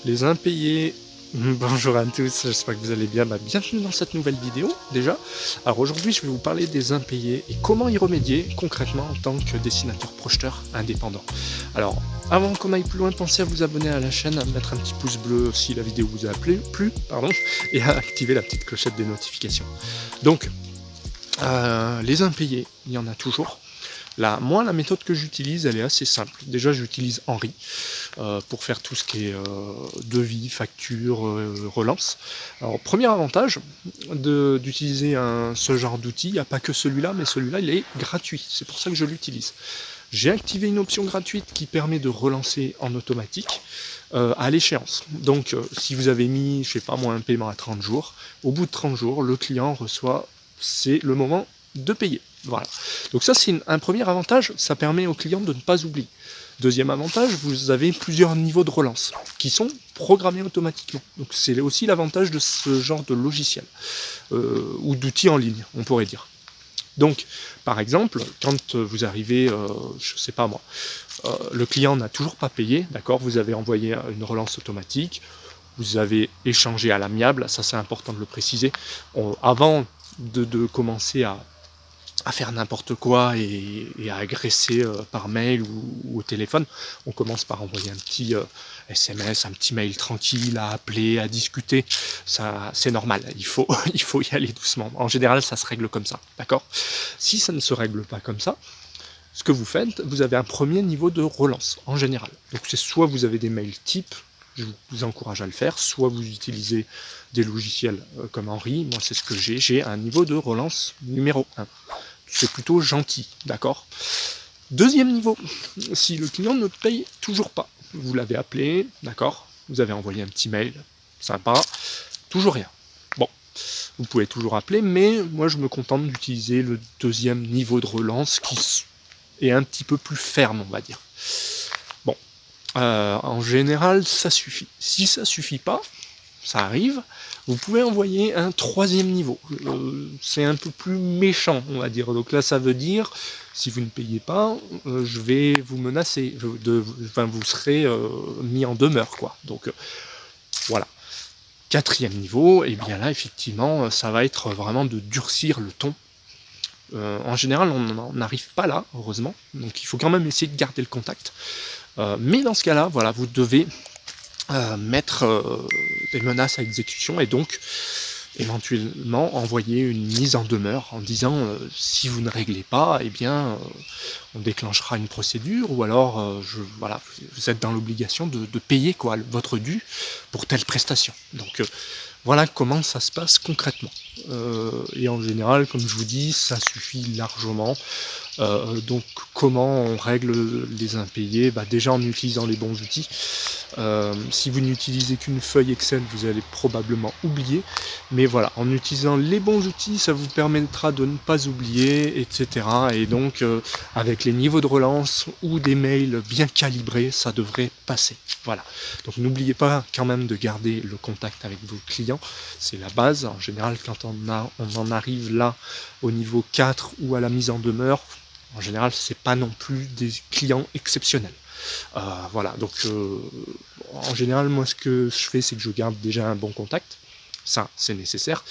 Les impayés, bonjour à tous, j'espère que vous allez bien. Bienvenue dans cette nouvelle vidéo déjà. Alors aujourd'hui je vais vous parler des impayés et comment y remédier concrètement en tant que dessinateur projeteur indépendant. Alors avant qu'on aille plus loin, pensez à vous abonner à la chaîne, à mettre un petit pouce bleu si la vidéo vous a plu, et à activer la petite clochette des notifications. Donc les impayés, il y en a toujours. Moi, la méthode que j'utilise, elle est assez simple. Déjà, j'utilise Henri pour faire tout ce qui est devis, facture, relance. Alors, premier avantage d'utiliser ce genre d'outil, il n'y a pas que celui-là, mais celui-là, il est gratuit. C'est pour ça que je l'utilise. J'ai activé une option gratuite qui permet de relancer en automatique à l'échéance. Donc, si vous avez mis, je sais pas moi, un paiement à 30 jours, au bout de 30 jours, le client reçoit, c'est le moment de payer. Voilà. Donc ça, c'est un premier avantage, ça permet au client de ne pas oublier. Deuxième avantage, vous avez plusieurs niveaux de relance qui sont programmés automatiquement. Donc c'est aussi l'avantage de ce genre de logiciel, ou d'outils en ligne, on pourrait dire. Donc, par exemple, quand vous arrivez, je sais pas moi, le client n'a toujours pas payé, d'accord, vous avez envoyé une relance automatique, vous avez échangé à l'amiable, ça c'est important de le préciser, avant de commencer à faire n'importe quoi et à agresser par mail ou au téléphone, on commence par envoyer un petit SMS, un petit mail tranquille, à appeler, à discuter. Ça, c'est normal, il faut y aller doucement. En général, ça se règle comme ça, d'accord? Si ça ne se règle pas comme ça, ce que vous faites, vous avez un premier niveau de relance, en général. Donc c'est soit vous avez des mails types, je vous encourage à le faire, soit vous utilisez des logiciels comme Henri, moi c'est ce que j'ai un niveau de relance numéro 1. C'est plutôt gentil, d'accord? Deuxième niveau, si le client ne paye toujours pas, vous l'avez appelé, d'accord? Vous avez envoyé un petit mail, sympa, toujours rien. Bon, vous pouvez toujours appeler, mais moi je me contente d'utiliser le deuxième niveau de relance qui est un petit peu plus ferme, on va dire. Bon, en général, ça suffit. Si ça suffit pas, ça arrive, vous pouvez envoyer un troisième niveau. C'est un peu plus méchant, on va dire. Donc là, ça veut dire, si vous ne payez pas, je vais vous menacer, vous serez mis en demeure, quoi. Donc voilà. Quatrième niveau, et bien là, effectivement, ça va être vraiment de durcir le ton. En général, on n'arrive pas là, heureusement. Donc il faut quand même essayer de garder le contact. Mais dans ce cas-là, voilà, vous devez mettre des menaces à exécution et donc éventuellement envoyer une mise en demeure en disant si vous ne réglez pas, eh bien on déclenchera une procédure ou alors voilà, vous êtes dans l'obligation de payer quoi, votre dû pour telle prestation. Donc voilà comment ça se passe concrètement. Et en général, comme je vous dis, ça suffit largement. Donc comment on règle les impayés? Déjà en utilisant les bons outils. Si vous n'utilisez qu'une feuille Excel, vous allez probablement oublier. Mais voilà, en utilisant les bons outils, ça vous permettra de ne pas oublier, etc. Et donc, avec les niveaux de relance ou des mails bien calibrés, ça devrait passer. Voilà. Donc n'oubliez pas quand même de garder le contact avec vos clients. C'est la base. En général, quand on en arrive là au niveau 4 ou à la mise en demeure, en général, c'est pas non plus des clients exceptionnels. Voilà, donc en général, moi ce que je fais, c'est que je garde déjà un bon contact. Ça, c'est nécessaire.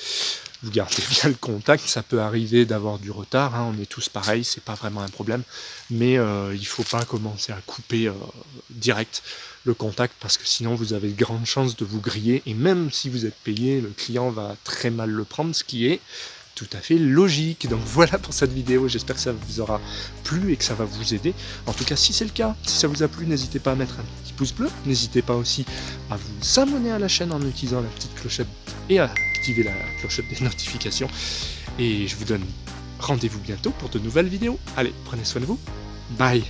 Vous gardez bien le contact, ça peut arriver d'avoir du retard, hein, on est tous pareils, c'est pas vraiment un problème, mais il faut pas commencer à couper direct le contact parce que sinon vous avez de grandes chances de vous griller et même si vous êtes payé, le client va très mal le prendre, ce qui est tout à fait logique. Donc voilà pour cette vidéo, j'espère que ça vous aura plu et que ça va vous aider. En tout cas, si c'est le cas, si ça vous a plu, n'hésitez pas à mettre un petit pouce bleu, n'hésitez pas aussi à vous abonner à la chaîne en utilisant la petite clochette et à activer la clochette des notifications. Et je vous donne rendez-vous bientôt pour de nouvelles vidéos. Allez, prenez soin de vous, bye.